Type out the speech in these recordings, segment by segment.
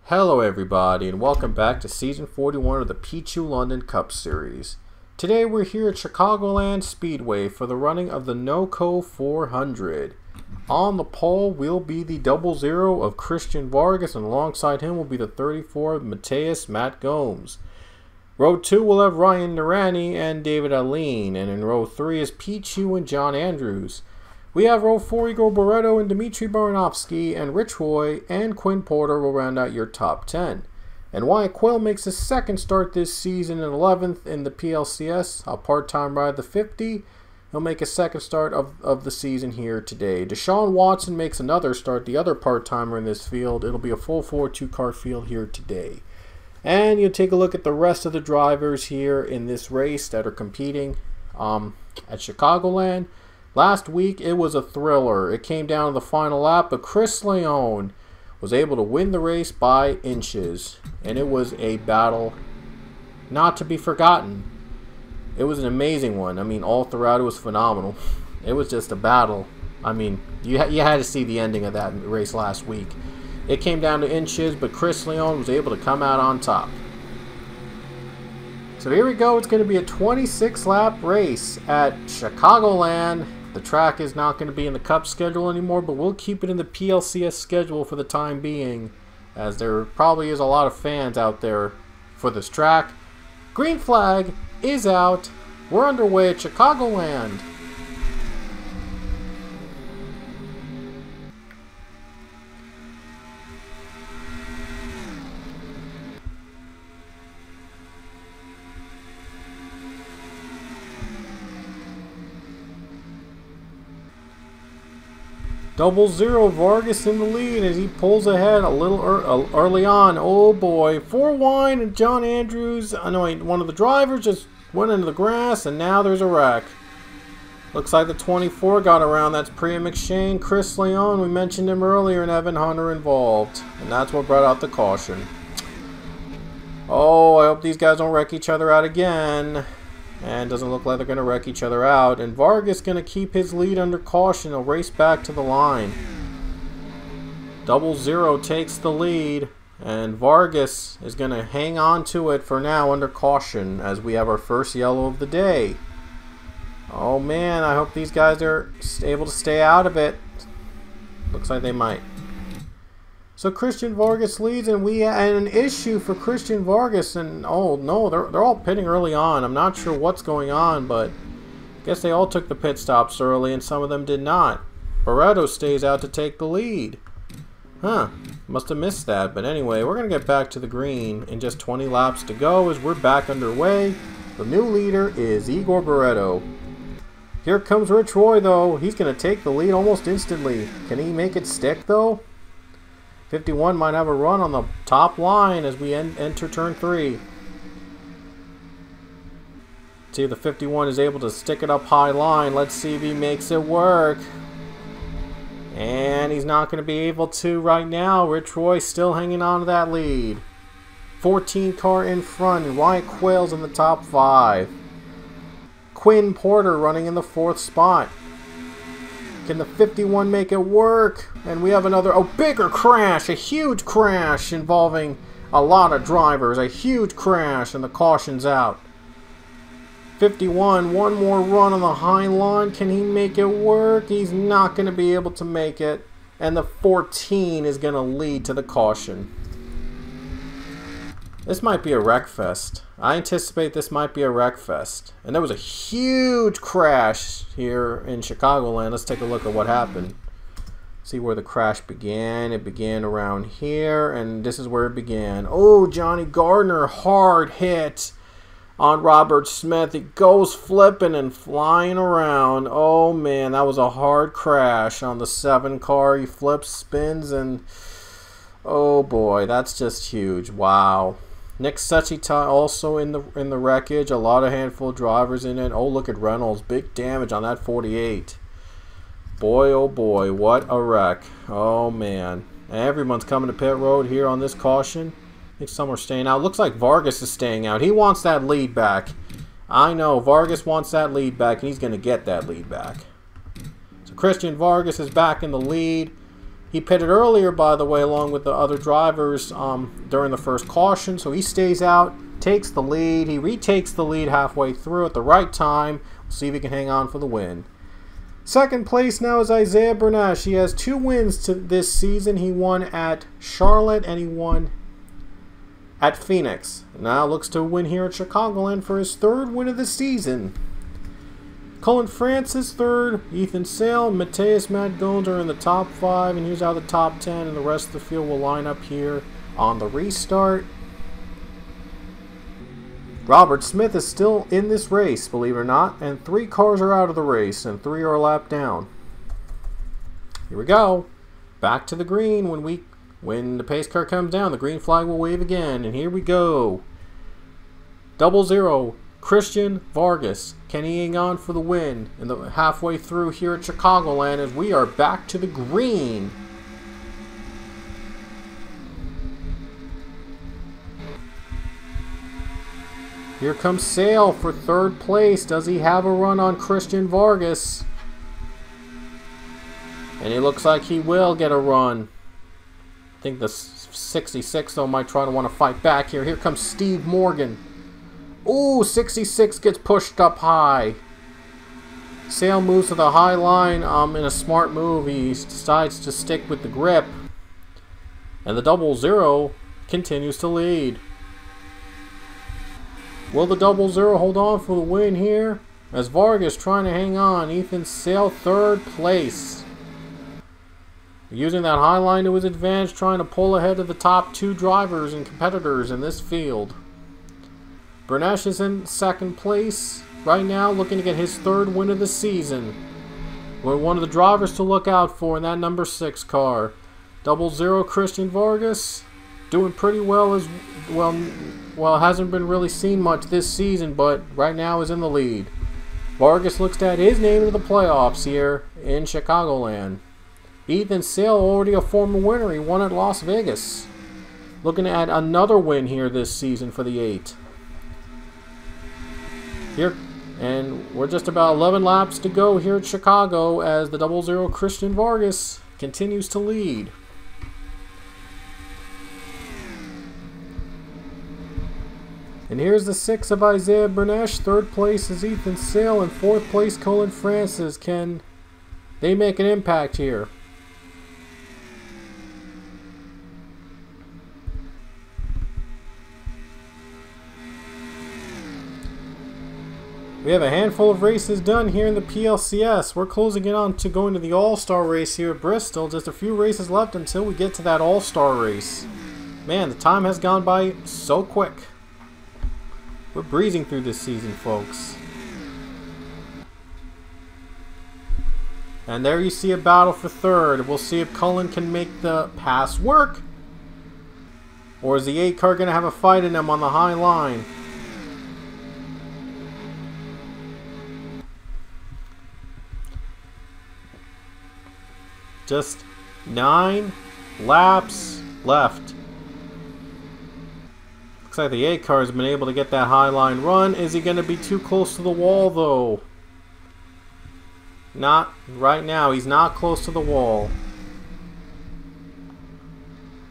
Hello everybody and welcome back to Season 41 of the Pichu London Cup Series. Today we're here at Chicagoland Speedway for the running of the NOCO 400. On the pole will be the 00 of Christian Vargas, and alongside him will be the 34 of Matt Gomes. Row 2 will have Ryan Narani and David Aline, and in row 3 is Pichu and John Andrews. We have row 4, Igor Barreto and Dmitry Baranovsky, and Rich Roy and Quinn Porter will round out your top 10. And Wyatt Quill makes his second start this season in 11th in the PLCS. I'll part-time ride the 50. He'll make his second start of the season here today. Deshaun Watson makes another start, the other part-timer in this field. It'll be a full 4-2 field here today. And you'll take a look at the rest of the drivers here in this race that are competing at Chicagoland. Last week, it was a thriller. It came down to the final lap, but Chris Leone was able to win the race by inches. And it was a battle not to be forgotten. It was an amazing one. I mean, all throughout, it was phenomenal. It was just a battle. I mean, you had to see the ending of that race last week. It came down to inches, but Chris Leone was able to come out on top. So here we go. It's going to be a 26-lap race at Chicagoland. The track is not going to be in the Cup schedule anymore, but we'll keep it in the PLCS schedule for the time being, as there probably is a lot of fans out there for this track. Green flag is out. We're underway at Chicagoland. Double-zero Vargas in the lead as he pulls ahead a little early on. Oh boy, 4-wide and John Andrews, one of the drivers just went into the grass, and now there's a wreck. Looks like the 24 got around. That's Priya McShane. Chris Leone, we mentioned him earlier, and Evan Hunter involved. And that's what brought out the caution. Oh, I hope these guys don't wreck each other out again. And doesn't look like they're going to wreck each other out. And Vargas going to keep his lead under caution. He'll race back to the line. Double-zero takes the lead. And Vargas is going to hang on to it for now under caution as we have our first yellow of the day. Oh man, I hope these guys are able to stay out of it. Looks like they might. So Christian Vargas leads, and we had an issue for Christian Vargas, and oh no, they're all pitting early on. I'm not sure what's going on, but I guess they all took the pit stops early, and some of them did not. Barreto stays out to take the lead. Huh, must have missed that, but anyway, we're going to get back to the green in just 20 laps to go as we're back underway. The new leader is Igor Barreto. Here comes Rich Roy, though. He's going to take the lead almost instantly. Can he make it stick, though? 51 might have a run on the top line as we enter turn 3. See if the 51 is able to stick it up high line. Let's see if he makes it work. And he's not going to be able to right now. Rich Roy still hanging on to that lead. 14 car in front, and Wyatt Quill's in the top 5. Quinn Porter running in the 4th spot. Can the 51 make it work? And we have another, bigger crash, a huge crash involving a lot of drivers. A huge crash, and the caution's out. 51, one more run on the high line. Can he make it work? He's not going to be able to make it. And the 14 is going to lead to the caution. This might be a wreck fest. I anticipate this might be a wreck fest. And there was a huge crash here in Chicagoland. Let's take a look at what happened. See where the crash began. It began around here, and this is where it began. Oh, Johnny Gardner, hard hit on Robert Smith. It goes flipping and flying around. Oh man, that was a hard crash on the 7 car. He flips, spins, and oh boy, that's just huge. Wow. Nick Suchita also in the wreckage. A lot of handful of drivers in it. Oh, look at Reynolds. Big damage on that 48. Boy, oh boy, what a wreck. Oh man. Everyone's coming to pit road here on this caution. I think some are staying out. Looks like Vargas is staying out. He wants that lead back. I know, Vargas wants that lead back, and he's going to get that lead back. So Christian Vargas is back in the lead. He pitted earlier, by the way, along with the other drivers during the first caution, so he stays out, takes the lead. He retakes the lead halfway through at the right time. We'll see if he can hang on for the win. Second place now is Isaiah Bernash. He has 2 wins this season. He won at Charlotte and he won at Phoenix. Now looks to win here at Chicagoland for his 3rd win of the season. Cullen Francis 3rd, Ethan Sale, Mateus Madgones are in the top 5, and here's how the top 10 and the rest of the field will line up here on the restart. Robert Smith is still in this race, believe it or not, and 3 cars are out of the race and 3 are a lap down. Here we go. Back to the green. When the pace car comes down, the green flag will wave again, and here we go. 00, Christian Vargas. Can he hang on for the win? And halfway through here at Chicagoland as we are back to the green. Here comes Sale for 3rd place. Does he have a run on Christian Vargas? And it looks like he will get a run. I think the 66 though might try to want to fight back here. Here comes Steve Morgan. Ooh, 66 gets pushed up high. Sale moves to the high line in a smart move. He decides to stick with the grip. And the 00 continues to lead. Will the 00 hold on for the win here? As Vargas trying to hang on. Ethan Sale 3rd place. Using that high line to his advantage, trying to pull ahead of the top 2 drivers and competitors in this field. Bernash is in 2nd place right now, looking to get his 3rd win of the season. We're one of the drivers to look out for in that number 6 car. 00 Christian Vargas doing pretty well as well. Well, hasn't been really seen much this season, but right now is in the lead. Vargas looks to add his name to the playoffs here in Chicagoland. Ethan Sale, already a former winner. He won at Las Vegas. Looking to add another win here this season for the 8. Here, and we're just about 11 laps to go here at Chicago as the 00 Christian Vargas continues to lead. And here's the 6 of Isaiah Bernash. 3rd place is Ethan Sale, and 4th place Cullen Francis. Can they make an impact here? We have a handful of races done here in the PLCS. We're closing in on to going to the All-Star race here at Bristol. Just a few races left until we get to that All-Star race. Man, the time has gone by so quick. We're breezing through this season, folks. And there you see a battle for 3rd. We'll see if Cullen can make the pass work. Or is the 8 car going to have a fight in them on the high line? Just 9 laps left. Looks like the 8 car has been able to get that high line run. Is he going to be too close to the wall though? Not right now. He's not close to the wall.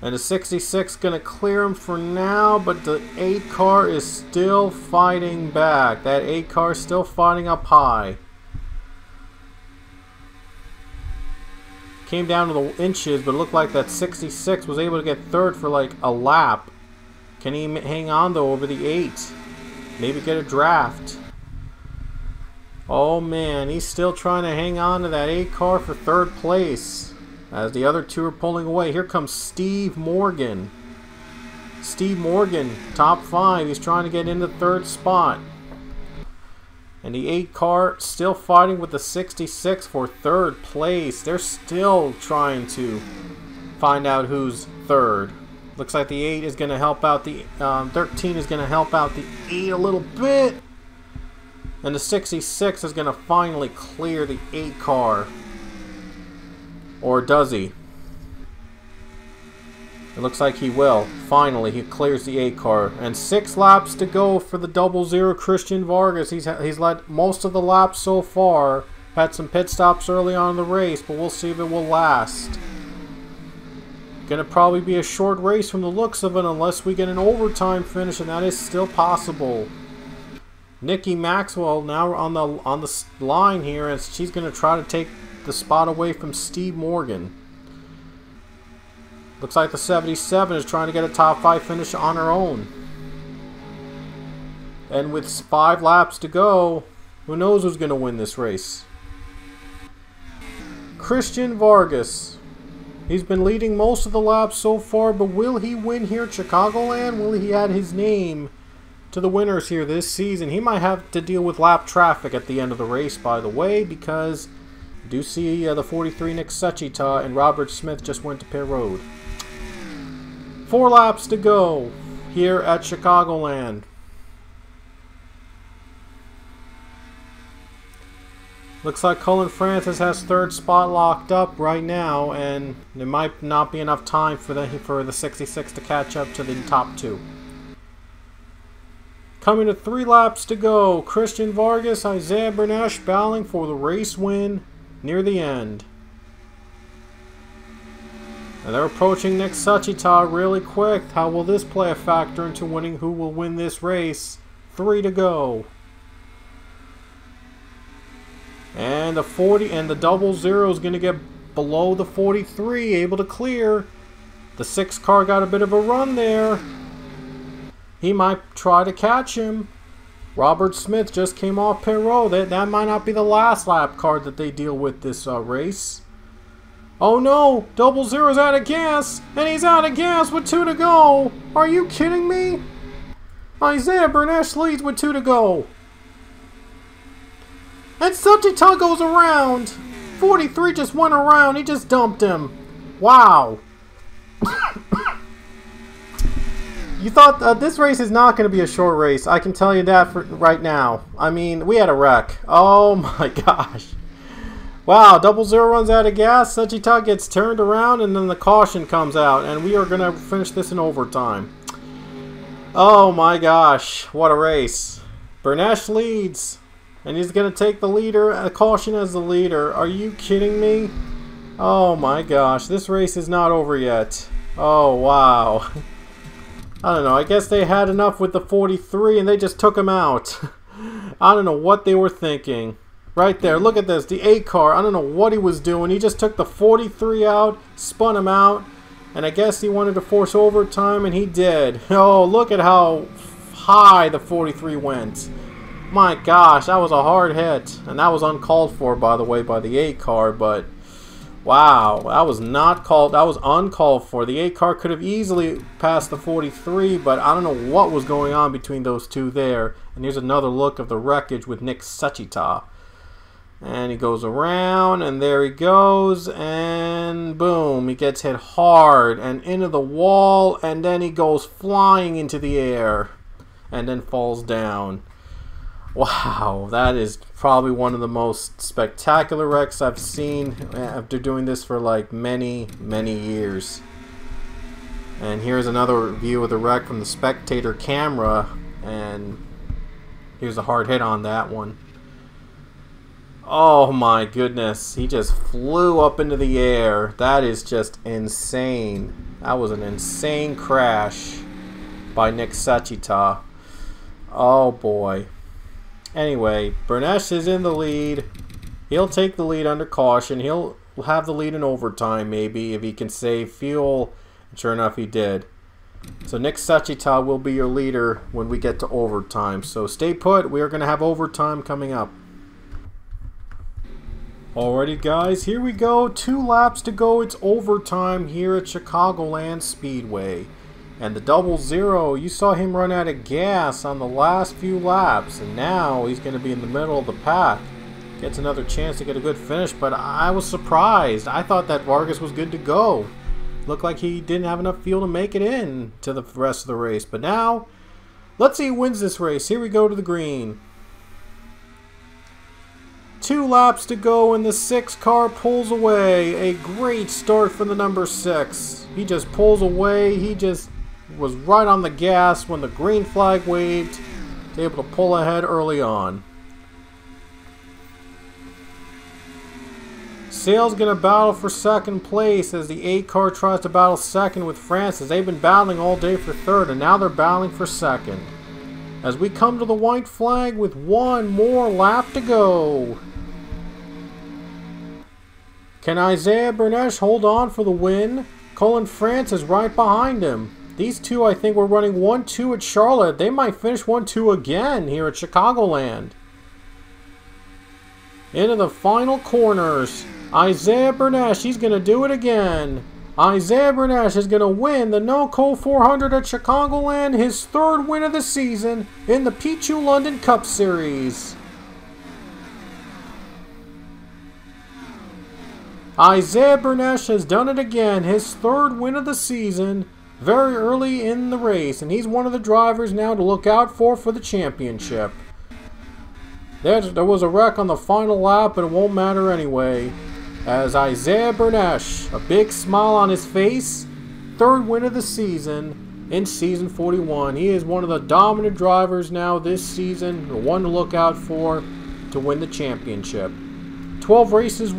And the 66 going to clear him for now, but the 8 car is still fighting back. That 8 car is still fighting up high. Came down to the inches, but it looked like that 66 was able to get 3rd for like a lap. Can he hang on though over the 8? Maybe get a draft. Oh man, he's still trying to hang on to that 8 car for 3rd place. As the other 2 are pulling away. Here comes Steve Morgan. Steve Morgan, top 5. He's trying to get into 3rd spot. And the 8 car still fighting with the 66 for 3rd place. They're still trying to find out who's 3rd. Looks like the 8 is going to help out the 13 is going to help out the 8 a little bit. And the 66 is going to finally clear the 8 car. Or does he? It looks like he will. Finally, he clears the 8 car. And 6 laps to go for the 00 Christian Vargas. He's led most of the laps so far. Had some pit stops early on in the race, but we'll see if it will last. going to probably be a short race from the looks of it unless we get an overtime finish, and that is still possible. Nikki Maxwell now on the line here, and she's going to try to take the spot away from Steve Morgan. Looks like the 77 is trying to get a top 5 finish on her own. And with 5 laps to go, who knows who's going to win this race? Christian Vargas. He's been leading most of the laps so far, but will he win here at Chicagoland? Will he add his name to the winners here this season? He might have to deal with lap traffic at the end of the race, by the way, because I do see the 43 Nick Suchita and Robert Smith just went to pit road. 4 laps to go here at Chicagoland. Looks like Cullen Francis has 3rd spot locked up right now, and there might not be enough time for the 66 to catch up to the top 2. Coming to 3 laps to go, Christian Vargas, Isaiah Bernesh battling for the race win near the end. And they're approaching Nick Suchita really quick. How will this play a factor into winning who will win this race? 3 to go. And the 40 and the 00 is going to get below the 43, able to clear. The 6 car got a bit of a run there. He might try to catch him. Robert Smith just came off pit road. That might not be the last lap car that they deal with this race. Oh no, 00 is out of gas, and he's out of gas with 2 to go. Are you kidding me? Isaiah Bernesh leads with 2 to go. And Suchita goes around. 43 just went around. He just dumped him. Wow. You thought this race is not going to be a short race. I can tell you that right now. I mean, we had a wreck. Oh my gosh. Wow, 00 runs out of gas. Suchita gets turned around, and then the caution comes out. And we are going to finish this in overtime. Oh my gosh. What a race. Bernesh leads. And he's going to take the leader, a caution as the leader. Are you kidding me? Oh my gosh, this race is not over yet. Oh wow. I don't know, I guess they had enough with the 43 and they just took him out. I don't know what they were thinking. Right there, look at this, the 8 car, I don't know what he was doing. He just took the 43 out, spun him out, and I guess he wanted to force overtime, and he did. Oh, look at how high the 43 went. My gosh, that was a hard hit. And that was uncalled for, by the way, by the 8 car. But, wow, that was not called. That was uncalled for. The 8 car could have easily passed the 43, but I don't know what was going on between those two there. And here's another look of the wreckage with Nick Suchita. And he goes around, and there he goes, and boom, he gets hit hard and into the wall, and then he goes flying into the air and then falls down. Wow, that is probably one of the most spectacular wrecks I've seen after doing this for like many years. And here's another view of the wreck from the spectator camera, and here's a hard hit on that one. Oh my goodness, he just flew up into the air. That is just insane. That was an insane crash by Nick Suchita. Oh boy. Anyway, Bernesh is in the lead. He'll take the lead under caution. He'll have the lead in overtime, maybe, if he can save fuel. And sure enough, he did. So Nick Suchita will be your leader when we get to overtime. So stay put. We are going to have overtime coming up. Alrighty, guys. Here we go. 2 laps to go. It's overtime here at Chicagoland Speedway. And the 00, you saw him run out of gas on the last few laps, and now he's going to be in the middle of the pack. Gets another chance to get a good finish, but I was surprised. I thought that Vargas was good to go. Looked like he didn't have enough fuel to make it in to the rest of the race. But now, let's see who wins this race. Here we go to the green. 2 laps to go, and the 6 car pulls away. A great start from the number 6. He just pulls away. He just was right on the gas when the green flag waved, able to pull ahead early on. Sale's going to battle for second place as the 8 car tries to battle second with Francis. They've been battling all day for third, and now they're battling for second. As we come to the white flag with one more lap to go. Can Isaiah Bernesh hold on for the win? Colin France is right behind him. These two, I think, were running 1-2 at Charlotte. They might finish 1-2 again here at Chicagoland. Into the final corners. Isaiah Bernesh, he's going to do it again. Isaiah Bernesh is going to win the NOCO 400 at Chicagoland, his third win of the season in the Pichu London Cup Series. Isaiah Bernesh has done it again, his third win of the season, very early in the race, and he's one of the drivers now to look out for the championship. There was a wreck on the final lap, but it won't matter anyway. As Isaiah Bernesh, a big smile on his face, third win of the season in season 41. He is one of the dominant drivers now this season, the one to look out for to win the championship. 12 races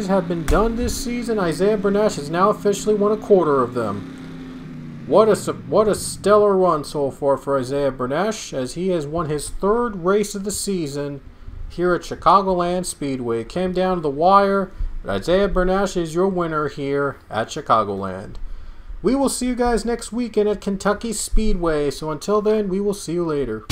have been done this season. Isaiah Bernesh has now officially won a quarter of them. What a stellar run so far for Isaiah Bernesh, as he has won his third race of the season here at Chicagoland Speedway. It came down to the wire, but Isaiah Bernesh is your winner here at Chicagoland. We will see you guys next weekend at Kentucky Speedway, so until then, we will see you later.